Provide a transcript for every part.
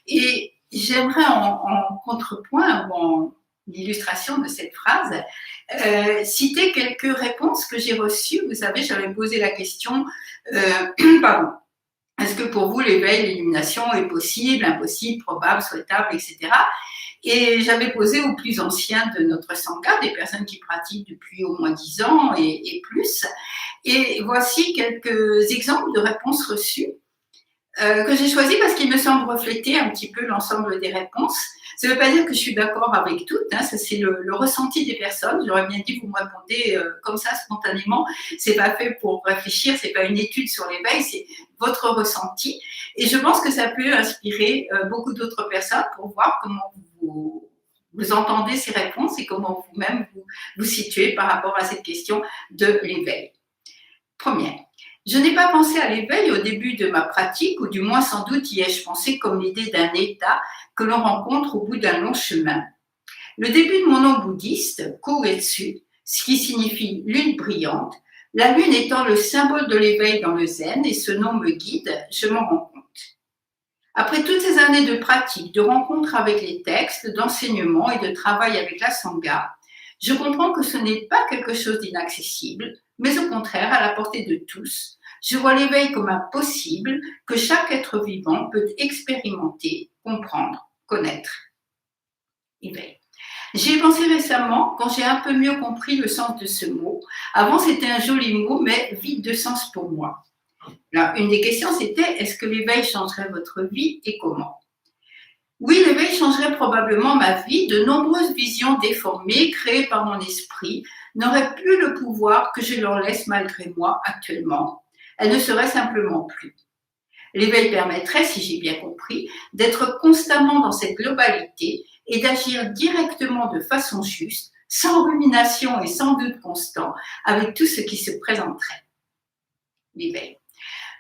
Et j'aimerais en contrepoint ou en illustration de cette phrase, citer quelques réponses que j'ai reçues. Vous savez, j'avais posé la question, pardon, est-ce que pour vous l'éveil, l'illumination est possible, impossible, probable, souhaitable, etc. Et j'avais posé aux plus anciens de notre Sangha, des personnes qui pratiquent depuis au moins 10 ans et plus. Et voici quelques exemples de réponses reçues que j'ai choisies parce qu'ils me semblent refléter un petit peu l'ensemble des réponses. Ça ne veut pas dire que je suis d'accord avec toutes, hein, ça c'est le ressenti des personnes. J'aurais bien dit, vous me répondez comme ça spontanément. C'est pas fait pour réfléchir, c'est pas une étude sur l'éveil, c'est votre ressenti. Et je pense que ça peut inspirer beaucoup d'autres personnes pour voir comment vous entendez ces réponses et comment vous-même vous situez par rapport à cette question de l'éveil. Première. Je n'ai pas pensé à l'éveil au début de ma pratique, ou du moins sans doute y ai-je pensé comme l'idée d'un état que l'on rencontre au bout d'un long chemin. Le début de mon nom bouddhiste, Kogetsu, ce qui signifie lune brillante, la lune étant le symbole de l'éveil dans le zen, et ce nom me guide, je m'en rends compte. Après toutes ces années de pratique, de rencontres avec les textes, d'enseignement et de travail avec la Sangha, je comprends que ce n'est pas quelque chose d'inaccessible, mais au contraire à la portée de tous. Je vois l'éveil comme un possible que chaque être vivant peut expérimenter, comprendre, connaître. Éveil. J'y ai pensé récemment quand j'ai un peu mieux compris le sens de ce mot. Avant, c'était un joli mot, mais vide de sens pour moi. Là, une des questions, c'était est-ce que l'éveil changerait votre vie et comment ? Oui, l'éveil changerait probablement ma vie. De nombreuses visions déformées, créées par mon esprit, n'auraient plus le pouvoir que je leur laisse malgré moi actuellement. Elles ne seraient simplement plus. L'éveil permettrait, si j'ai bien compris, d'être constamment dans cette globalité et d'agir directement de façon juste, sans rumination et sans doute constant, avec tout ce qui se présenterait. L'éveil.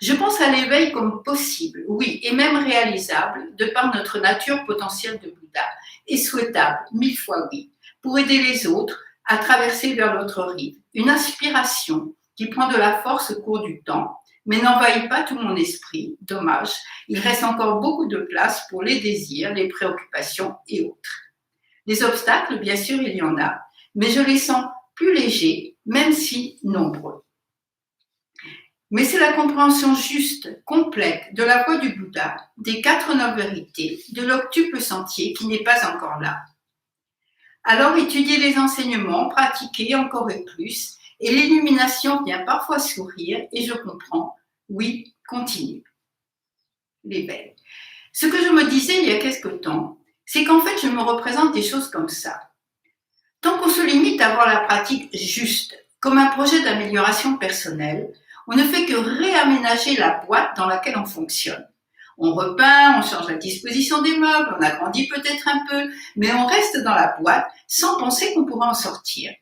Je pense à l'éveil comme possible, oui, et même réalisable, de par notre nature potentielle de Bouddha, et souhaitable, 1000 fois oui, pour aider les autres à traverser vers l'autre rive. Une aspiration qui prend de la force au cours du temps, mais n'envahit pas tout mon esprit, dommage, il reste encore beaucoup de place pour les désirs, les préoccupations et autres. Les obstacles, bien sûr, il y en a, mais je les sens plus légers, même si nombreux. Mais c'est la compréhension juste, complète de la voie du Bouddha, des 4 nobles vérités, de l'octuple sentier qui n'est pas encore là. Alors étudier les enseignements, pratiquer encore et plus, et l'illumination vient parfois sourire, et je comprends, oui, continue. L'éveil. Ce que je me disais il y a quelque temps, c'est qu'en fait je me représente des choses comme ça. Tant qu'on se limite à voir la pratique juste, comme un projet d'amélioration personnelle, on ne fait que réaménager la boîte dans laquelle on fonctionne. On repeint, on change la disposition des meubles, on agrandit peut-être un peu, mais on reste dans la boîte sans penser qu'on pourra en sortir.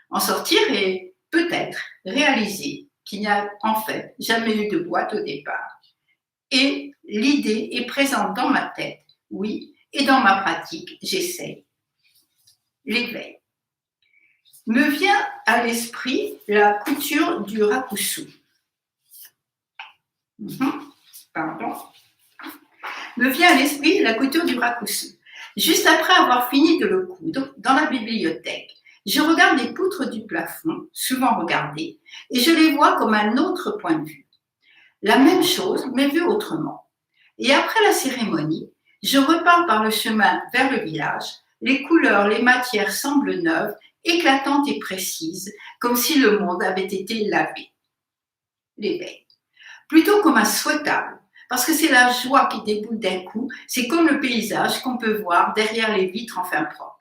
En sortir et peut-être réaliser qu'il n'y a en fait jamais eu de boîte au départ. Et l'idée est présente dans ma tête, oui, et dans ma pratique, j'essaye. L'éveil. Me vient à l'esprit la couture du rakusu. Pardon. Me vient à l'esprit la couture du rakusu. Juste après avoir fini de le coudre, dans la bibliothèque, je regarde les poutres du plafond, souvent regardées, et je les vois comme un autre point de vue. La même chose, mais vue autrement. Et après la cérémonie, je repars par le chemin vers le village. Les couleurs, les matières semblent neuves, éclatantes et précises, comme si le monde avait été lavé. L'éveil. Plutôt comme un souhaitable, parce que c'est la joie qui déboule d'un coup, c'est comme le paysage qu'on peut voir derrière les vitres enfin propres.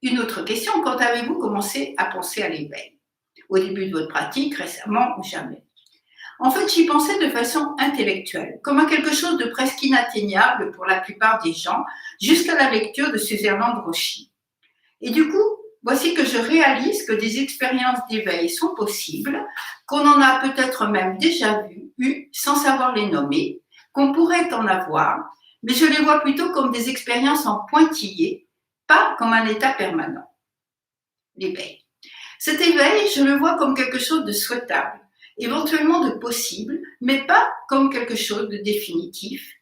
Une autre question, quand avez-vous commencé à penser à l'éveil ? Au début de votre pratique, récemment ou jamais ? En fait, j'y pensais de façon intellectuelle, comme à quelque chose de presque inatteignable pour la plupart des gens, jusqu'à la lecture de Sutherland Roshi. Et du coup, voici que je réalise que des expériences d'éveil sont possibles, qu'on en a peut-être même déjà eues sans savoir les nommer, qu'on pourrait en avoir, mais je les vois plutôt comme des expériences en pointillés, pas comme un état permanent. L'éveil. Cet éveil, je le vois comme quelque chose de souhaitable, éventuellement de possible, mais pas comme quelque chose de définitif.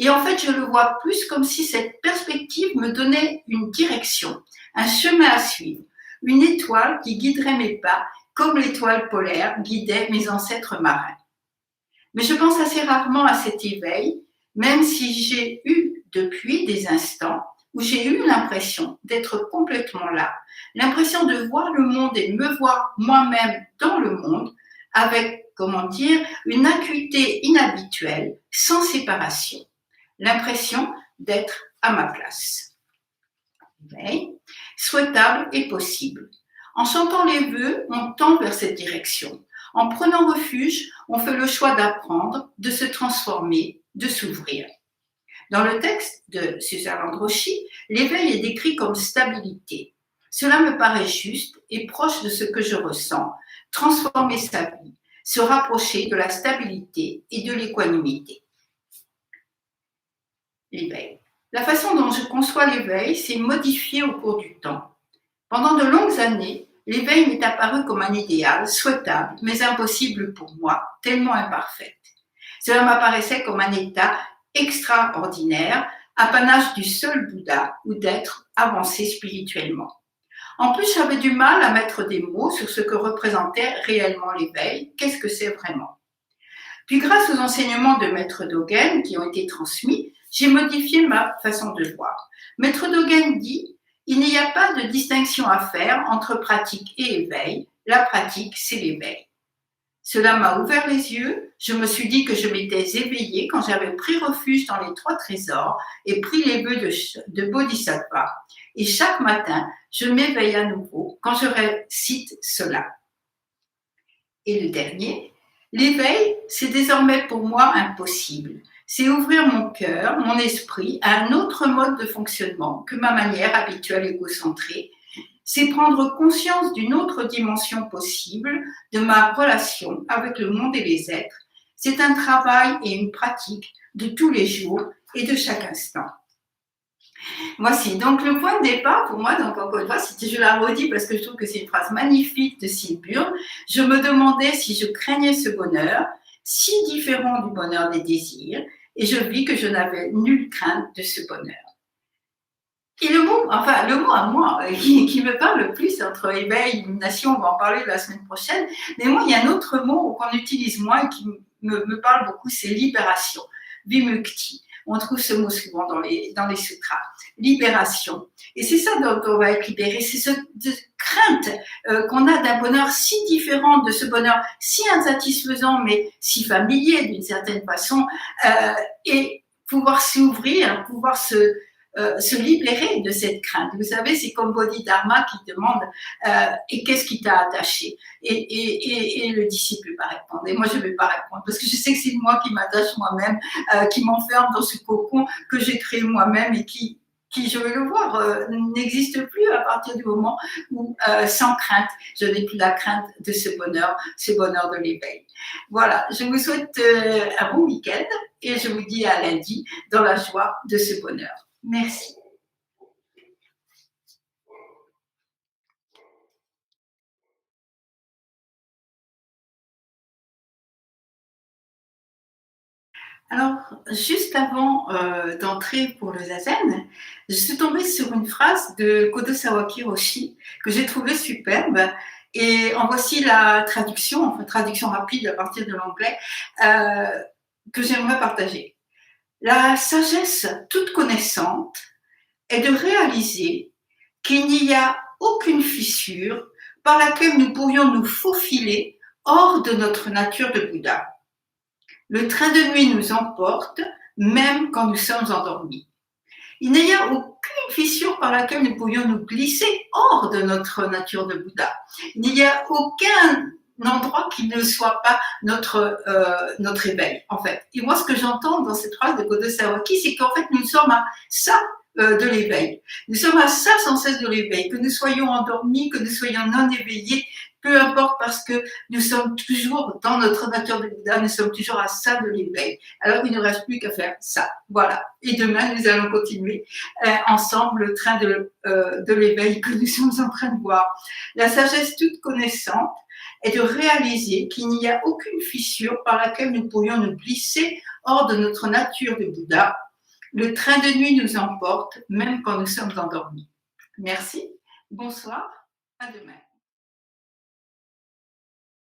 Et en fait, je le vois plus comme si cette perspective me donnait une direction, un chemin à suivre, une étoile qui guiderait mes pas, comme l'étoile polaire guidait mes ancêtres marins. Mais je pense assez rarement à cet éveil, même si j'ai eu depuis des instants où j'ai eu l'impression d'être complètement là, l'impression de voir le monde et me voir moi-même dans le monde avec, comment dire, une acuité inhabituelle, sans séparation, l'impression d'être à ma place. Mais, souhaitable et possible. En chantant les vœux, on tend vers cette direction. En prenant refuge, on fait le choix d'apprendre, de se transformer, de s'ouvrir. Dans le texte de Suzanne Androchy, l'éveil est décrit comme stabilité. Cela me paraît juste et proche de ce que je ressens. Transformer sa vie, se rapprocher de la stabilité et de l'équanimité. L'éveil. La façon dont je conçois l'éveil s'est modifiée au cours du temps. Pendant de longues années, l'éveil m'est apparu comme un idéal souhaitable, mais impossible pour moi, tellement imparfaite. Cela m'apparaissait comme un état extraordinaire, apanage du seul Bouddha ou d'être avancé spirituellement. En plus, j'avais du mal à mettre des mots sur ce que représentait réellement l'éveil. Qu'est-ce que c'est vraiment? Puis, grâce aux enseignements de Maître Dogen qui ont été transmis, j'ai modifié ma façon de voir. Maître Dogen dit « Il n'y a pas de distinction à faire entre pratique et éveil. La pratique, c'est l'éveil. » Cela m'a ouvert les yeux. Je me suis dit que je m'étais éveillée quand j'avais pris refuge dans les 3 trésors et pris les vœux de Bodhisattva. Et chaque matin, je m'éveille à nouveau quand je récite cela. Et le dernier, l'éveil, c'est désormais pour moi impossible. C'est ouvrir mon cœur, mon esprit à un autre mode de fonctionnement que ma manière habituelle égocentrée. C'est prendre conscience d'une autre dimension possible de ma relation avec le monde et les êtres. C'est un travail et une pratique de tous les jours et de chaque instant. Voici, donc le point de départ pour moi, donc encore une fois, je la redis parce que je trouve que c'est une phrase magnifique de Sid Burn. Je me demandais si je craignais ce bonheur, si différent du bonheur des désirs, et je vis que je n'avais nulle crainte de ce bonheur. Et le mot à moi, qui me parle le plus entre éveil et illumination, on va en parler la semaine prochaine, mais moi, il y a un autre mot qu'on utilise moins et qui me parle beaucoup, c'est libération, vimukti. On trouve ce mot souvent dans les sutras. Libération. Et c'est ça dont on va être libéré. C'est cette crainte qu'on a d'un bonheur si différent de ce bonheur si insatisfaisant, mais si familier d'une certaine façon, et pouvoir s'ouvrir, pouvoir se libérer de cette crainte. Vous savez, c'est comme Bodhidharma qui demande et qu'est-ce qui t'a attaché, et le disciple va répondre. Et moi, je ne vais pas répondre parce que je sais que c'est moi qui m'attache moi-même, qui m'enferme dans ce cocon que j'ai créé moi-même et qui je vais le voir, n'existe plus à partir du moment où, sans crainte, je n'ai plus la crainte de ce bonheur de l'éveil. Voilà, je vous souhaite un bon week-end et je vous dis à lundi dans la joie de ce bonheur. Merci. Alors, juste avant d'entrer pour le zazen, je suis tombée sur une phrase de Kodo Sawaki Roshi que j'ai trouvée superbe. Et en voici la traduction, enfin traduction rapide à partir de l'anglais, que j'aimerais partager. La sagesse toute connaissante est de réaliser qu'il n'y a aucune fissure par laquelle nous pourrions nous faufiler hors de notre nature de Bouddha. Le train de nuit nous emporte, même quand nous sommes endormis. Il n'y a aucune fissure par laquelle nous pourrions nous glisser hors de notre nature de Bouddha. Il n'y a aucun endroit qui ne soit pas notre éveil, en fait. Et moi, ce que j'entends dans cette phrase de Kodo Sawaki, c'est qu'en fait, nous sommes à ça de l'éveil. Nous sommes à ça sans cesse de l'éveil. Que nous soyons endormis, que nous soyons non éveillés, peu importe, parce que nous sommes toujours dans notre nature de Bouddha, nous sommes toujours à ça de l'éveil. Alors, il ne reste plus qu'à faire ça. Voilà. Et demain, nous allons continuer ensemble le train de l'éveil que nous sommes en train de voir. La sagesse toute connaissante est de réaliser qu'il n'y a aucune fissure par laquelle nous pourrions nous glisser hors de notre nature de Bouddha. Le train de nuit nous emporte, même quand nous sommes endormis. Merci, bonsoir, à demain.